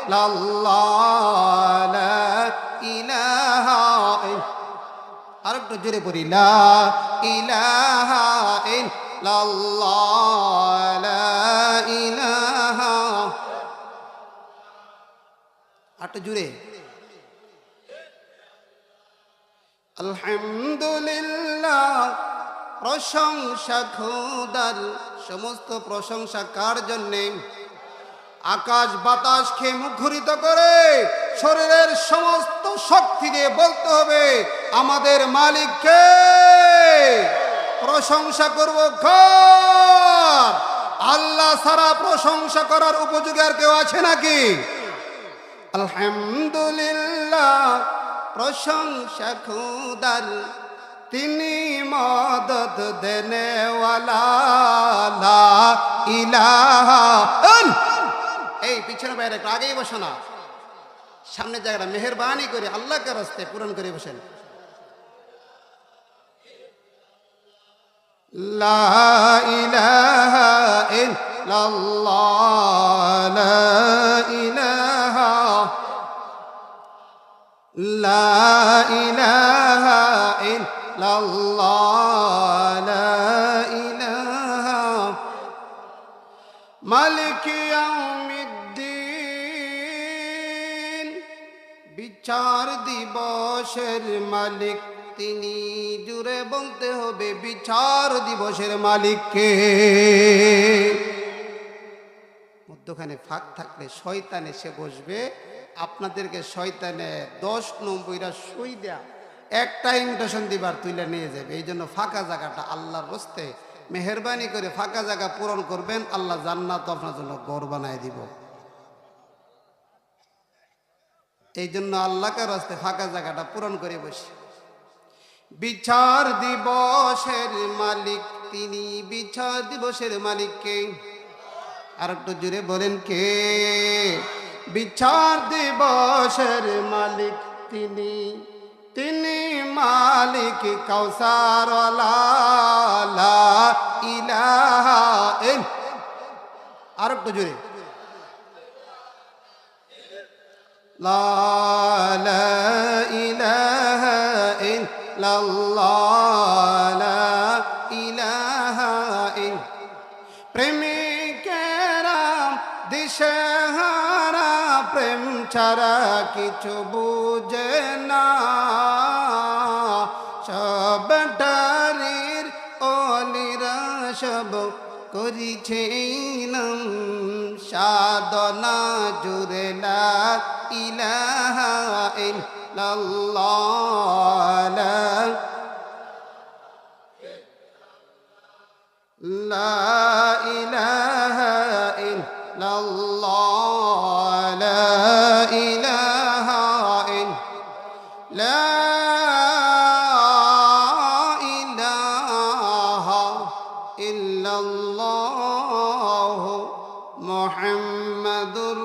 ইল্লাল্লাহ লা ইলাহা আরেকটু জোরে পড়ি লা ইলাহা ইল্লাল্লাহ লা ইলাহা আরেকটু জোরে আলহামদুলিল্লাহ প্রশংসা খোদার সমস্ত প্রশংসা কার জন্যে আকাশ বাতাসকে মুখরিত করে শরীরের সমস্ত শক্তি দিয়ে বলতে হবে আমাদের মালিককে প্রশংসা করব কার আল্লাহ ছাড়া প্রশংসা করার উপযোগী আর কেউ আছে নাকি আলহামদুলিল্লাহ প্রশংসা খোদার তিনি মদদ দেনেওয়ালা লা ইলাহা এই পিছনে বাইরে একটু আগেই বসো না সামনের জায়গাটা মেহেরবানি করে আল্লাহকে রাস্তায় পূরণ করে বসেন লা ইলাহা ইল্লাল্লাহ লা ইলাহা লা ইলাহা ইল্লাল্লাহ লা ইলাহা মালিক ইয়াউমিদ্দিন বিচার দিবসের মালিক তিনি জুড়ে বলতে হবে বিচার দিবসের মালিককে মধ্যখানে ফাঁক থাকলে শয়তান এসে বসবে আপনাদেরকে শয়তানে 10 নম্বরটা সই দেয়া একটা ইনভিটেশন দিবার তুলে নিয়ে যাবে এই জন্য ফাঁকা জায়গাটা আল্লাহর রাস্তে মেহেরবানি করে ফাঁকা জায়গা পূরণ করবেন আল্লাহ জান্নাত আপনার জন্য ঘর বানায় দিব এই জন্য আল্লাহকে রাস্তে ফাঁকা জায়গাটা পূরণ করে বসে বিচার দিবসের মালিক তিনি বিচার দিবসের মালিককে আর একটু জুড়ে বলেন কে বিচার দিবসের মালিক তিনি তিনি মালিক কাউসার লা ইলাহা আর একটু জোরে লা ইলাহা ইল্লাল্লাহ লা ইলাহা প্রেমিকেরা দিশেহারা প্রেম ছাড়া কিছু বুঝে না সব ডারির অলিরা সব করিছেন সাধনা জুড়ে লা ইলাহা ইল্লাল্লাহ লা ইলাহা ইল্লাল্লাহ লা ইলাহা লা ইলাহা ইল্লাল্লাহ মুহাম্মাদুর